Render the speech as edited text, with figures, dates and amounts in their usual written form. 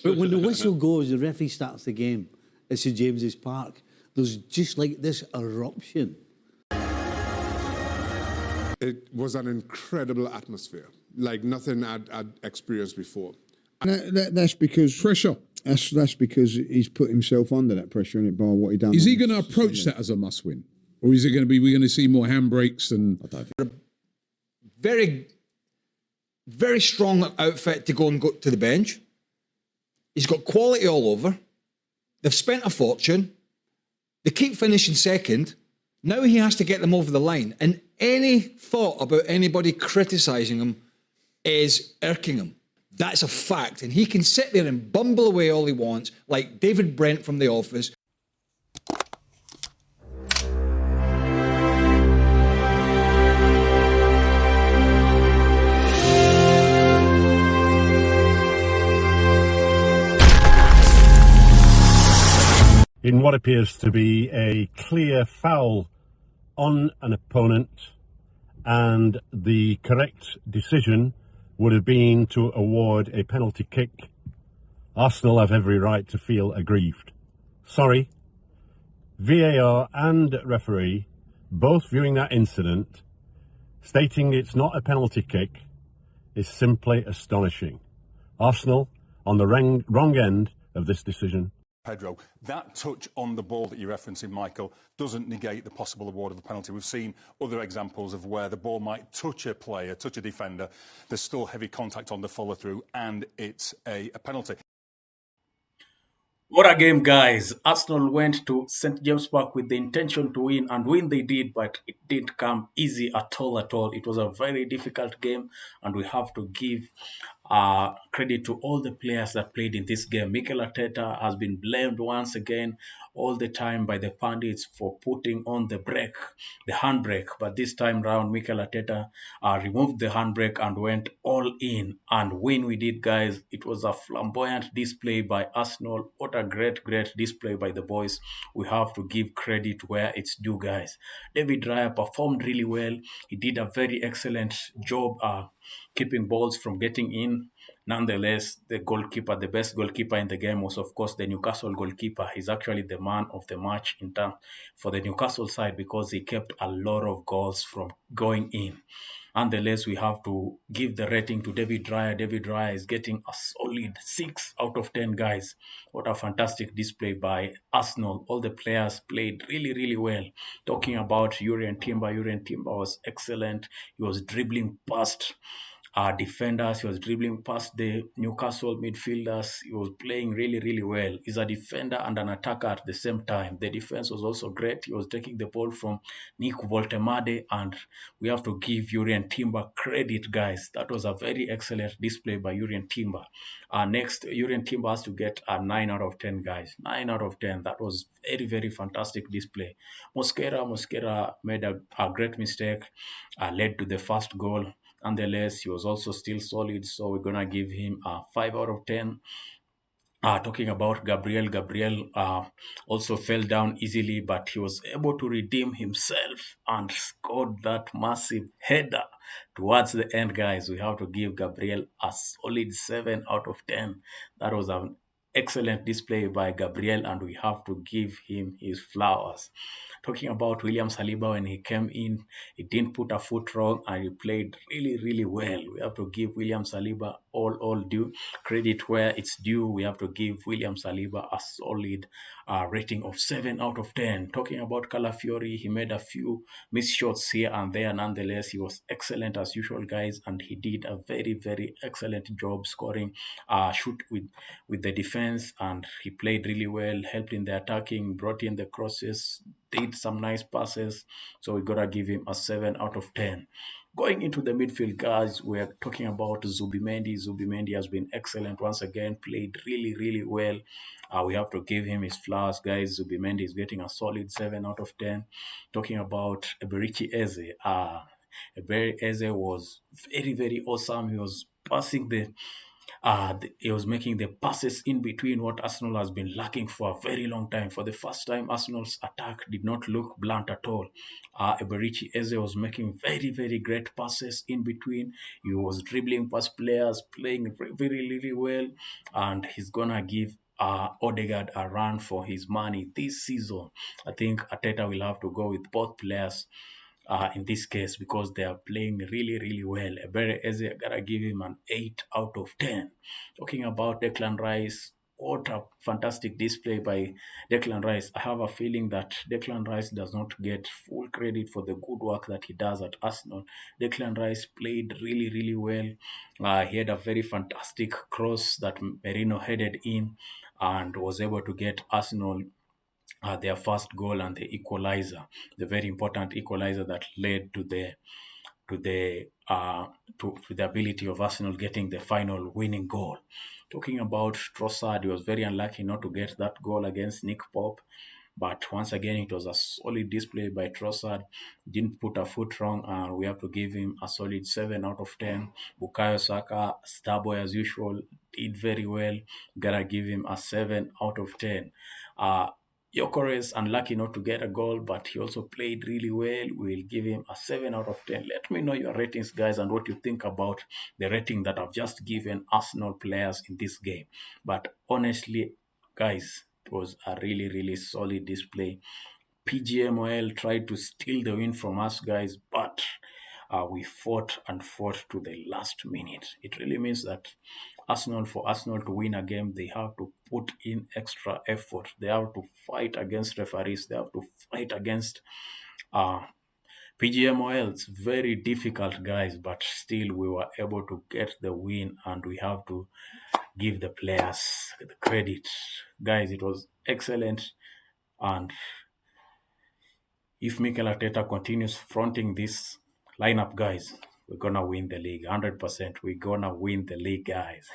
But when the whistle goes, the referee starts the game. It's St James's Park. There's just like this eruption. It was an incredible atmosphere, like nothing I'd experienced before. And that's because pressure. That's because he's put himself under that pressure, and by what he done. Is he going to approach that as a must-win, or is it going to be we're going to see more handbrakes and? Very, very strong outfit to go to the bench. He's got quality all over. They've spent a fortune. They keep finishing second. Now he has to get them over the line. And any thought about anybody criticising him is irking him. That's a fact. And he can sit there and bumble away all he wants, like David Brent from The Office. In what appears to be a clear foul on an opponent, and the correct decision would have been to award a penalty kick. Arsenal have every right to feel aggrieved. Sorry. VAR and referee both viewing that incident, stating it's not a penalty kick, is simply astonishing. Arsenal on the wrong end of this decision. Pedro, that touch on the ball that you're referencing, Michael, doesn't negate the possible award of a penalty. We've seen other examples of where the ball might touch a player, touch a defender. There's still heavy contact on the follow-through, and it's a penalty. What a game, guys. Arsenal went to St James Park with the intention to win, and win they did, but it didn't come easy at all. It was a very difficult game, and we have to give credit to all the players that played in this game. Mikel Arteta has been blamed once again all the time by the pundits for putting on the handbrake. But this time round, Mikel Arteta removed the handbrake and went all in, and win we did, guys. It was a flamboyant display by Arsenal. What a great display by the boys. We have to give credit where it's due, guys. David Raya performed really well. He did a very excellent job keeping balls from getting in. Nonetheless, the goalkeeper, the best goalkeeper in the game was, of course, the Newcastle goalkeeper. He's actually the man of the match for the Newcastle side because he kept a lot of goals from going in. Nonetheless, we have to give the rating to David Raya. David Raya is getting a solid 6 out of 10, guys. What a fantastic display by Arsenal. All the players played really well. Talking about Jurrien Timber was excellent. He was dribbling past defenders. He was dribbling past the Newcastle midfielders. He was playing really well. He's a defender and an attacker at the same time. The defense was also great. He was taking the ball from Nick Woltemade, and we have to give Jurrien Timber credit, guys. That was a very excellent display by Jurrien Timber. Next, Jurrien Timber has to get a 9 out of 10, guys. 9 out of 10. That was very fantastic display. Mosquera made a great mistake, led to the first goal. Nonetheless, he was also still solid, so we're going to give him a 5 out of 10. Talking about Gabriel also fell down easily, but he was able to redeem himself and scored that massive header towards the end, guys. We have to give Gabriel a solid 7 out of 10. That was an excellent display by Gabriel, and we have to give him his flowers. Talking about William Saliba, when he came in, he didn't put a foot wrong and he played really well. We have to give William Saliba all due credit where it's due. We have to give William Saliba a solid rating of 7 out of 10. Talking about Calafiori, he made a few missed shots here and there. Nonetheless, he was excellent as usual, guys, and he did a very excellent job scoring shoot with the defense, and he played really well, helped in the attacking, brought in the crosses, did some nice passes, so we gotta give him a 7 out of 10. Going into the midfield, guys, we're talking about Zubimendi. Zubimendi has been excellent once again, played really well. We have to give him his flowers, guys. Zubimendi is getting a solid 7 out of 10. Talking about Eberichi Eze. Eberichi Eze was very awesome. He was passing the He was making the passes in between, what Arsenal has been lacking for a very long time. For the first time, Arsenal's attack did not look blunt at all. Eberichi Eze was making very, very great passes in between. He was dribbling past players, playing very, really well, and he's gonna give Odegaard a run for his money this season. I think Arteta will have to go with both players in this case because they are playing really, really well. Ebere Eze, I gotta give him an 8 out of 10. Talking about Declan Rice, what a fantastic display by Declan Rice. I have a feeling that Declan Rice does not get full credit for the good work that he does at Arsenal. Declan Rice played really, really well. He had a very fantastic cross that Merino headed in and was able to get Arsenal their first goal and the equalizer, the very important equalizer that led to the to the to the ability of Arsenal getting the final winning goal. Talking about Trossard, he was very unlucky not to get that goal against Nick Pope. But once again, it was a solid display by Trossard. Didn't put a foot wrong, and we have to give him a solid 7 out of 10. Bukayo Saka, Starboy as usual, did very well. Gotta give him a 7 out of 10. Gyökeres unlucky not to get a goal, but he also played really well. We'll give him a 7 out of 10. Let me know your ratings, guys, and what you think about the rating that I've just given Arsenal players in this game. But honestly, guys, it was a really, really solid display. PGMOL tried to steal the win from us, guys, but we fought and fought to the last minute. It really means that for Arsenal to win a game, they have to put in extra effort. They have to fight against referees. They have to fight against PGMOL. It's very difficult, guys, but still we were able to get the win, and we have to give the players the credit. Guys, it was excellent, and if Mikel Arteta continues fronting this lineup, guys, we're gonna win the league. 100%. We're gonna win the league, guys.